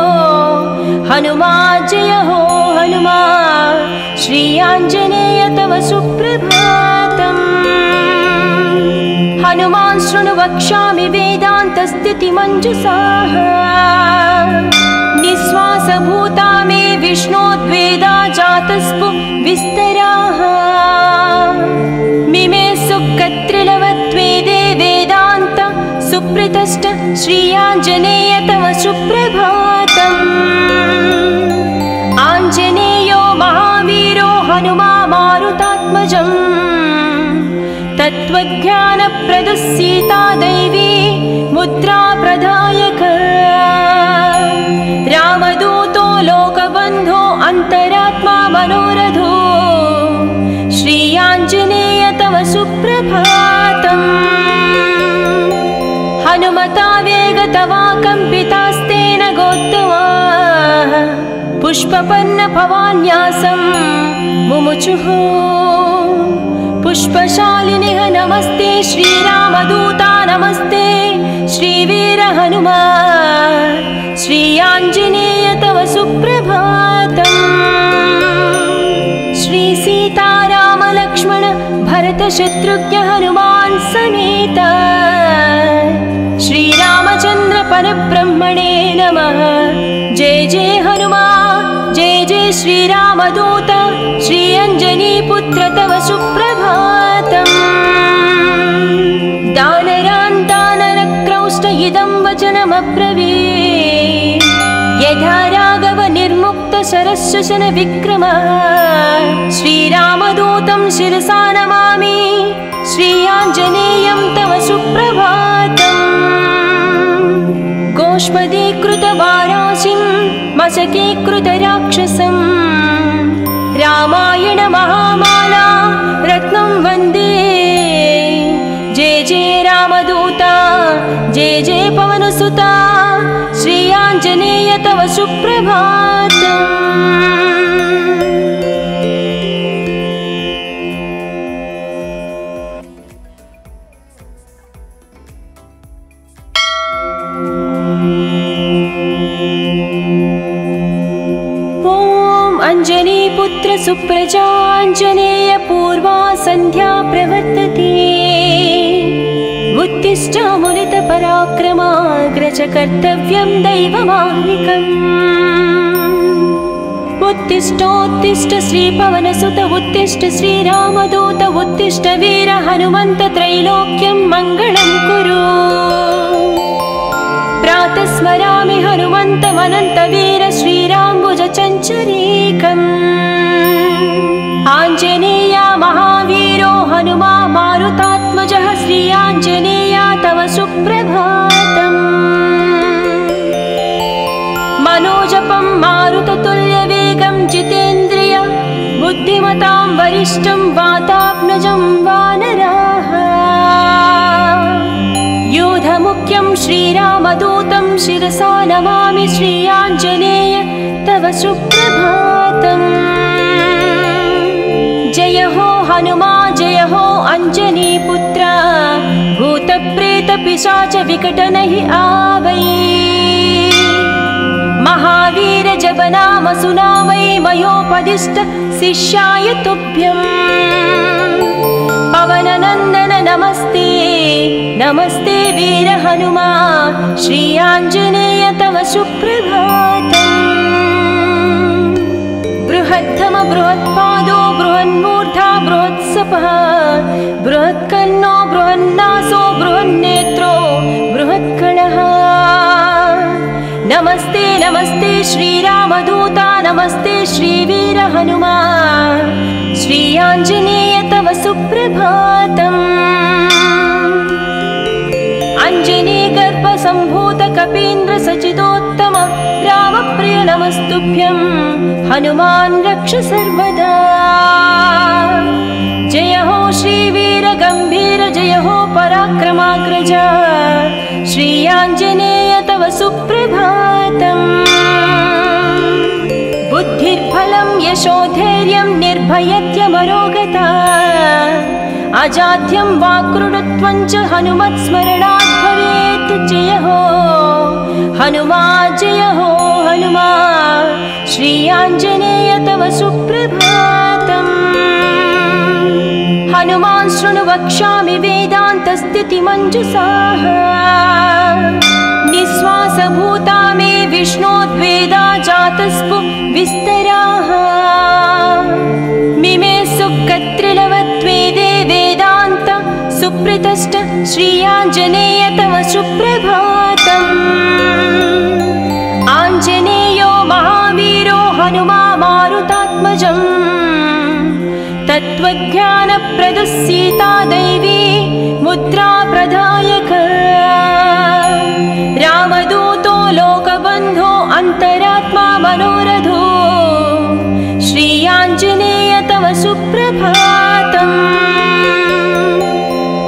हनुमा जय हो हनुमा श्री आञ्जनेय तव सुप्रभातम्। हनुमान् शृणु वक्ष्यामि वेदान्तस्थितिमञ्जुषाः। निःश्वासभूता मे विष्णोद्वेदा जातस्पु विस्तराः। मिमे सुकत्रिलवत्वेदे वेदान्त सुप्रतिष्ठ श्री आञ्जनेय तव सुप्रभातम्। आञ्जनेयो महावीरो हनुमा मारुतात्मजम्। तत्त्वज्ञानप्रदः सीता दैवी मुद्रा प्रदायक। रामदूतो लोकबन्धो अन्तरात्मा मनोरथो श्री आञ्जनेय तव सुप्रभातम्। हनुमता वेगतवा कम्पितास्तेन गोत्तमा पुष्पपन्न भवान्यासं मुमुचुः। पुष्पशालिनिः नमस्ते श्रीरामदूता नमस्ते श्रीवीर हनुमा श्री आञ्जनेय तव सुप्रभातम्। श्री सीताराम लक्ष्मण भरत शत्रुघ्न हनुमान् समेत श्रीरामचन्द्र परब्रह्मणे नमः। जय जय हनुमान जय जय श्रीरामदूत श्री अंजनीपुत्र तव सुप्रभातम्। दानरान्तानरक्रौष्ट इदं वचनमब्रवीत्। यथा राघव निर्मुक्त शरशशन विक्रम श्रीरामदूतं शिरसा नमामि श्री आञ्जनेयं तव सुप्रभातम्। गोष्पदीकृतवाराशिं मशकीकृतराक्षसं रामायण महामाला रत्नं वन्दे। जय जय रामदूता जय जय पवनसुता श्री आञ्जनेय तव सुप्रभातम्। अंजनीपुत्र सुप्रजाञ्जनेय पूर्वा संध्या प्रवर्तते। उत्तिष्ठामुनित पराक्रमाग्रज कर्तव्यं दैवमाह्निकम्। उत्तिष्ठोत्तिष्ठ श्रीपवनसुत उत्तिष्ठ श्रीरामदूत उत्तिष्ठ वीर हनुमन्त त्रैलोक्यं मङ्गलं कुरु। प्रातः स्मरामि हनुमन्तमनन्तवीर श्रीराम्बुजचञ्चरीकम्। आञ्जनेया महावीरो हनुमा मारुतात्मजः श्री आञ्जनेया तव सुप्रभातम्। मनोजपं मारुततुल्यवेगं जितेन्द्रिय बुद्धिमतां वरिष्ठं वातात्मजं वानराः। योधमुख्यं श्रीरामदूतं शिरसा नमामि श्री आञ्जनेय तव सुप्रभातम्। जय हो हनुमा जय हो अंजनीपुत्र भूतप्रेतपिशाच विकटनहि आवै। महावीर जपनाम सुनावै मयोपदिष्ट शिष्याय तुभ्यम्। पवननन्दन नमस्ते नमस्ते वीर हनुमा श्री आञ्जनेय तव सुप्रभातम्। बृहत्तम बृहत्पादो बृहन्मूर्धा बृहत्सपः बृहत्कर्णो बृहन्नासो बृहन्नेत्रो बृहत्कणः। नमस्ते नमस्ते श्रीरामदूता नमस्ते श्रीवीर हनुमा श्री आञ्जनेय तव सुप्रभातम्। अञ्जनीगर्भसम्भूत कपीन्द्र सचिदोत्तम रामप्रिय नमस्तुभ्यं हनुमान् रक्ष सर्वदा। जय हो श्रीवीर गम्भीर जय हो पराक्रमाग्रज श्री आञ्जनेय तव सुप्रभातम्। बुद्धिर्बलं यशोधैर्यं निर्भयत्यमरोगता अजाड्यं वाक्कृतत्वं च हनुमत्स्मरणात् भवेत्। जय हो हनुमा जय हो हनुमा श्री आञ्जनेय तव सुप्रभातम्। हनुमान् शृणु वक्ष्यामि वेदान्तस्थितिमञ्जुषाः। निःश्वासभूता मे विष्णोद्वेदा जातस्पु विस्तराः। मिमे सुकत्रिलवत्वेदे वेदान्त सुप्रतिष्ठ श्री आञ्जनेय तव सुप्रभातम्। आञ्जनेयो महावीरो हनुमा मारुतात्मजम्। तत्त्वज्ञानप्रदः सीता दैवी मुद्रा प्रदायक। रामदूतो लोकबन्धो अन्तरात्मा मनोरथो श्री आञ्जनेय तव सुप्रभातम्।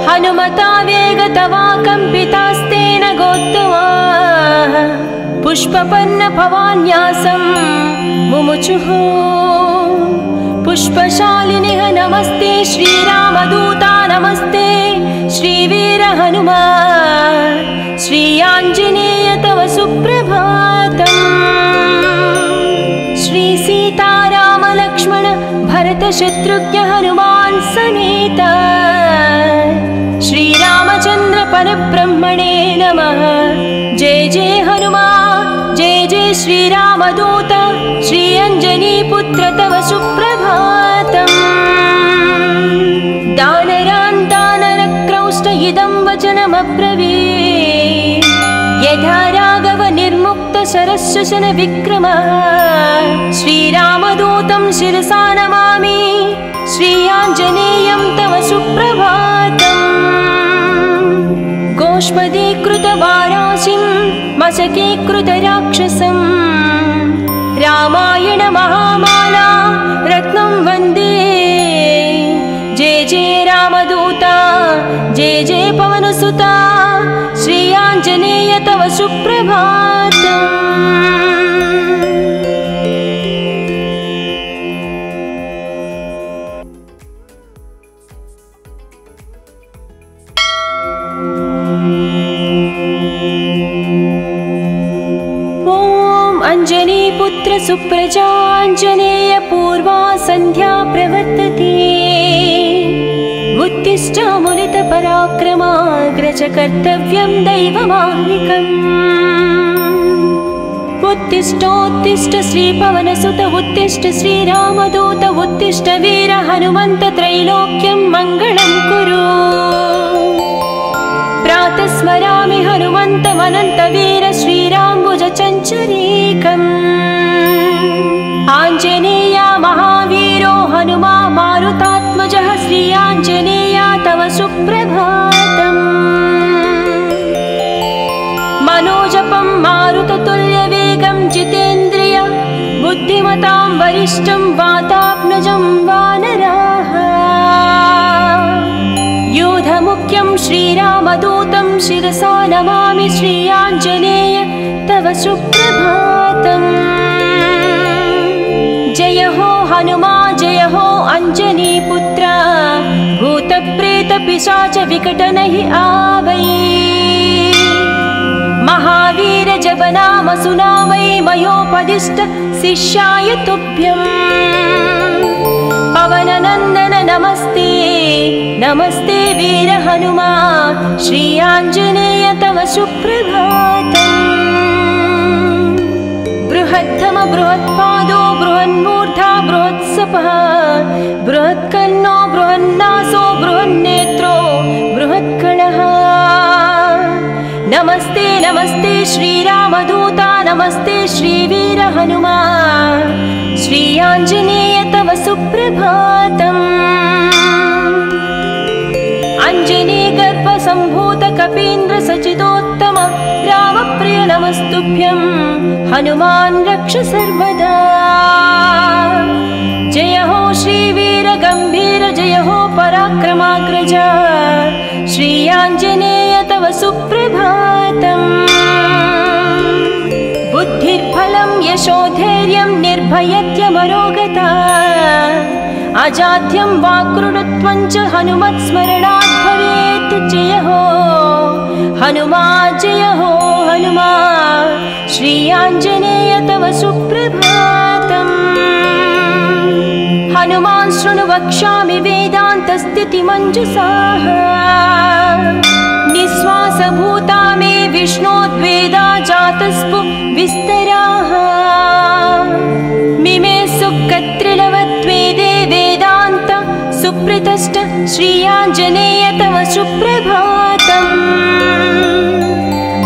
हनुमता वेगतवा कम्पितास्तेन गोत्तमा पुष्पपन्न भवान्यासं मुमुचुः। पुष्पशालिनिः नमस्ते श्रीरामदूता नमस्ते श्रीवीर हनुमा श्री आञ्जनेय तव सुप्रभातम्। श्री सीताराम लक्ष्मण भरत शत्रुघ्न हनुमान् समेत श्रीरामचन्द्र परब्रह्मणे नमः। जय जय हनुमा जय जय श्रीरामदूत श्री अञ्जनीपुत्र तव सुप्रभातम्। दानरान् दानरक्रौष्ट इदं वचनमब्रवीत्। यथा राघव निर्मुक्त शरशशन विक्रम श्रीरामदूतं शिरसा नमामि श्री आञ्जनेयं तव सुप्रभातम्। गोष्पदीकृतवाराशिं मशकीकृतराक्षसं रामायण महामाला रत्नं वन्दे। जय जय रामदूता जय जय पवनसुता श्री आञ्जनेय तव सुप्रभातम्। अंजनीपुत्र सुप्रजाञ्जनेय पूर्वा संध्या प्रवर्तते। उत्तिष्ठामुलित पराक्रमाग्रज कर्तव्यं दैवमाह्निकम्। उत्तिष्ठोत्तिष्ठ श्रीपवनसुत उत्तिष्ठ श्रीरामदूत उत्तिष्ठ वीर हनुमन्त त्रैलोक्यं मङ्गलं कुरु। प्रातः स्मरामि हनुमन्तमनन्तवीर श्रीराम्बुजचञ्चरीकम्। आञ्जनेया महावीरो हनुमा मारुतात्मजः श्री आञ्जनेया तव सुप्रभातम्। मनोजपं मारुततुल्यवेगं जितेन्द्रिय बुद्धिमतां वरिष्ठं वातात्मजं वानराः। योधमुख्यं श्रीरामदूतं शिरसा नमामि श्री आञ्जनेय तव सुप्रभातम्। जय हो हनुमा जय हो अञ्जनीपुत्र भूतप्रेतपिशाच विकटनहि आवै। महावीर जपनाम सुनावै मयोपदिष्ट शिष्याय तुभ्यम्। पवननन्दन नमस्ते नमस्ते वीर हनुमा श्री आञ्जनेय तव सुप्रभातम्। बृहत्तम बृहत्पादो बृहन्मूर्धा बृहत्सपः बृहत्कर्णो बृहन्नासो बृहन्नेत्रो बृहत्कणः। नमस्ते नमस्ते श्रीरामदूता नमस्ते श्रीवीर हनुमा श्री आञ्जनेय तव सुप्रभातम्। अञ्जनीगर्भसम्भूत कपीन्द्र सचिदोत्तम रामप्रिय नमस्तुभ्यं हनुमान् रक्ष सर्वदा। जय हो श्रीवीर गम्भीर जय हो पराक्रमाग्रज श्री आञ्जनेय तव सुप्रभातम्। बुद्धिर्बलं यशोधैर्यं निर्भयत्यमरोगता अजाड्यं वाक्कृतत्वं च हनुमत्स्मरणात् भवेत्। जय हो हनुमा जय हो हनुमा श्री आञ्जनेय तव सुप्रभातम्। हनुमान् शृणु वक्ष्यामि वेदान्तस्थितिमञ्जुषाः। निःश्वासभूता मे विष्णोद्वेदा जातस्पु विस्तराः। मिमे सुकत्रिलवद्वेदे वेदान्त सुप्रतिष्ठ श्री आञ्जनेय तव सुप्रभातम्।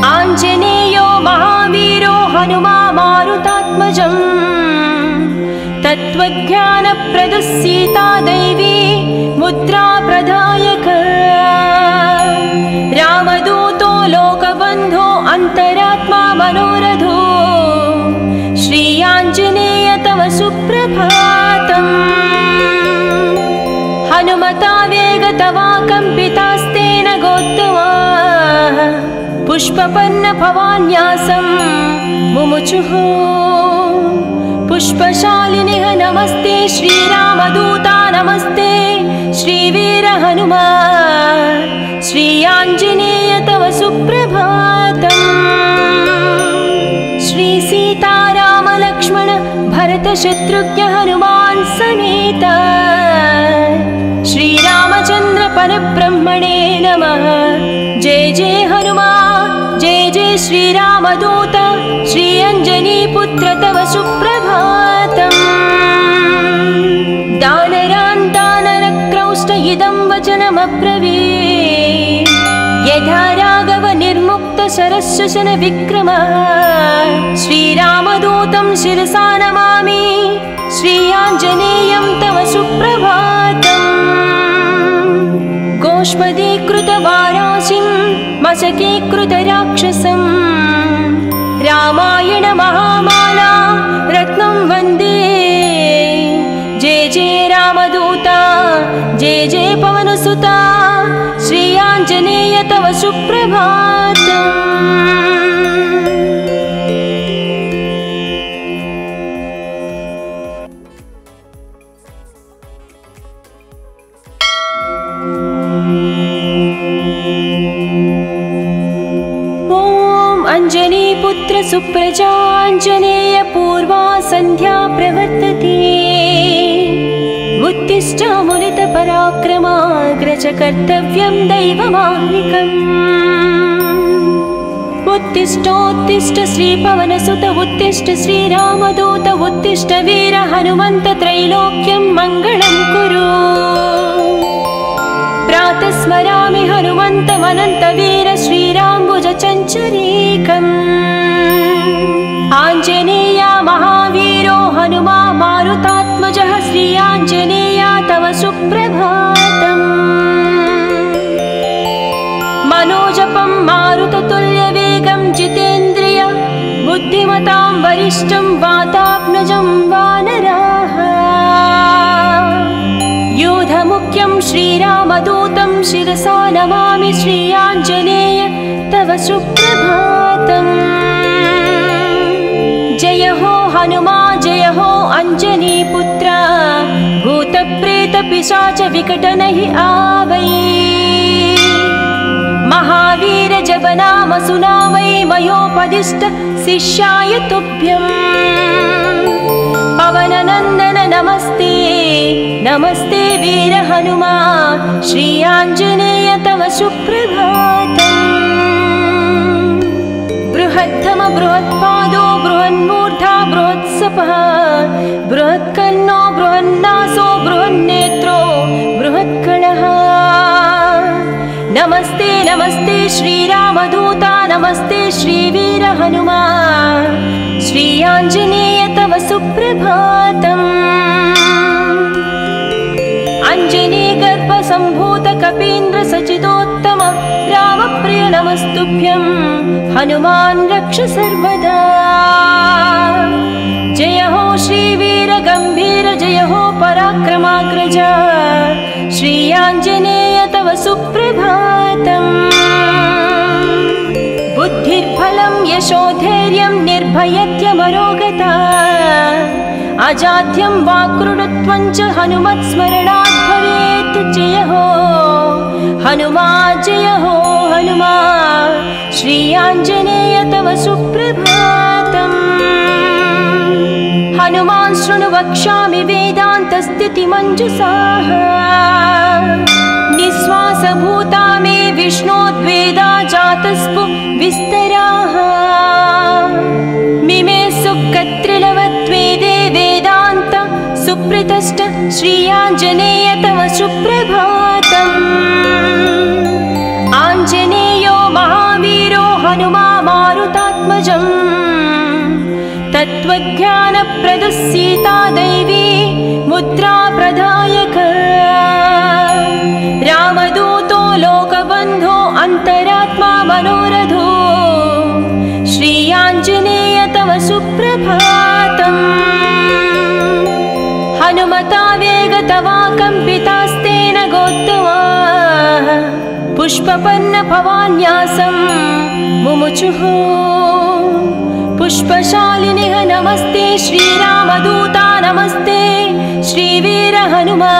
आञ्जनेयो महावीरो हनुमा मारुतात्मजम्। तत्त्वज्ञानप्रदः सीता दैवी मुद्रा प्रदायक। रामदूतो लोकबन्धो अन्तरात्मा मनोरथो श्री आञ्जनेय तव सुप्रभातम्। हनुमता वेगतवा कम्पितास्तेन गोत्तमा पुष्पपन्न भवान्यासं मुमुचुः। पुष्पशालिनिः नमस्ते श्रीरामदूता नमस्ते श्रीवीर हनुमा श्री आञ्जनेय तव सुप्रभातम्। श्री सीताराम लक्ष्मण भरत शत्रुघ्न हनुमान् समेत श्रीरामचन्द्र परब्रह्मणे नमः। जय जय हनुमा जय जय श्रीरामदूत श्री अञ्जनीपुत्र तव सुप्रभातम्। दानरान् दानरक्रौष्ट इदं वचनमब्रवीत्। यथा राघव निर्मुक्त शरशशन विक्रम श्रीरामदूतं शिरसा नमामि श्री आञ्जनेयं तव सुप्रभातम्। गोष्पदीकृतवाराशिं मशकीकृतराक्षसम् रामायण महामाला रत्नं वन्दे। जय जय रामदूता जय जय पवनसुता श्री आञ्जनेय तव सुप्रभातम्। अंजनीपुत्र सुप्रजाञ्जनेय पूर्वा संध्या प्रवर्तते। उत्तिष्ठामुनित पराक्रमाग्रज कर्तव्यं दैवमाह्निकम्। उत्तिष्ठोत्तिष्ठ श्रीपवनसुत उत्तिष्ठ श्रीरामदूत उत्तिष्ठ वीर हनुमन्त त्रैलोक्यं मङ्गलं कुरु। प्रातः स्मरामि हनुमन्तमनन्तवीर श्रीराम्बुजचञ्चरीकम्। आञ्जनेया महावीरो हनुमा मारुतात्मजः श्री आञ्जनेया तव सुप्रभातम्। मनोजपं मारुततुल्यवेगं जितेन्द्रिय बुद्धिमतां वरिष्ठं वातात्मजं वानराः। योधमुख्यं श्रीरामदूतं शिरसा नमामि श्री आञ्जनेय तव सुप्रभातम्। जय हो हनुमा जय हो अञ्जनीपुत्र भूतप्रेतपिशाच विकटनहि आवै। महावीर जपनाम सुनावै मयोपदिष्ट शिष्याय तुभ्यम्। पवननन्दन नमस्ते नमस्ते वीर हनुमा श्री आञ्जनेय तव सुप्रभातम्। बृहत्तम बृहत्पादो बृहन्मूर्धा बृहत्सपः बृहत्कर्णो बृहन्नासो बृहन्नेत्रो बृहत्कळः। नमस्ते नमस्ते श्रीरामदूता नमस्ते श्रीवीर हनुमा श्री आञ्जनेय तव सुप्रभातम्। अञ्जनीगर्भसम्भूत कपीन्द्र सचिदोत्तम रामप्रिय नमस्तुभ्यं हनुमान् रक्ष सर्वदा। जय हो श्रीवीर गम्भीर जय हो पराक्रमाग्रज श्री आञ्जनेय तव सुप्रभातम्। बुद्धिर्बलं यशोधैर्यं निर्भयत्यमरोगता अजाड्यं वाक्कृतत्वं च हनुमत्स्मरणात् भवेत्। जय हो हनुमा जय हो हनुमा श्री आञ्जनेय तव सुप्रभातम्। हनुमान् शृणु वक्ष्यामि वेदान्तस्थितिमञ्जुषाः। निःश्वासभूता मे विष्णोद्वेदा जातस्पु विस्तराः। मिमे सुकत्रिलवत्वेदे वेदान्त सुप्रतिष्ठ श्री आञ्जनेय तव सुप्रभातम्। आञ्जनेयो महावीरो हनुमा मारुतात्मजम्। तत्त्वज्ञानप्रदः सीता दैवी मुद्रा प्रदायक। रामदूतो लोकबन्धो अन्तरात्मा मनोरथो श्री आञ्जनेय तव सुप्रभातम्। हनुमता वेगतवा कम्पितास्तेन गोत्तमा पुष्पपन्न भवान्यासं मुमुचुः। पुष्पशालिनिः नमस्ते श्रीरामदूता नमस्ते श्रीवीर हनुमा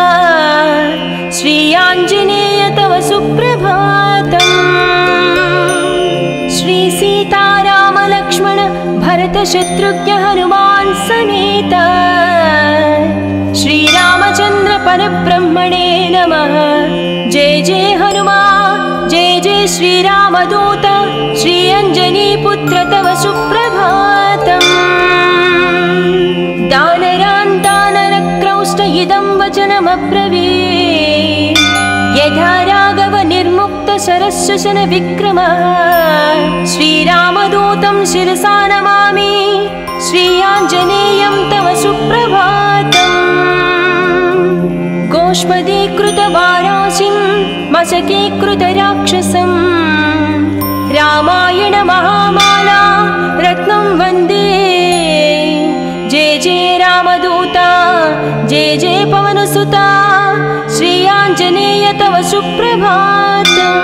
श्री आञ्जनेय तव सुप्रभातम्। श्री सीताराम लक्ष्मण भरत शत्रुघ्न हनुमान् समेत श्रीरामचन्द्र परब्रह्मणे नमः। जय जय हनुमा जय जय श्रीरामदूत श्री अञ्जनीपुत्र तव सुप्रभातम्। दानरान्तानरक्रौष्ट इदं वचनमब्रवीत्। यथा राघव निर्मुक्त शरशशन विक्रम श्रीरामदूतं शिरसा नमामि श्री आञ्जनेयं तव सुप्रभातम्। गोष्पदीकृतवाराशिं मशकीकृतराक्षसं रामायण महामाला रत्नं वन्दे। जय जय रामदूता जय जय पवनसुता श्री आञ्जनेय तव सुप्रभातम्।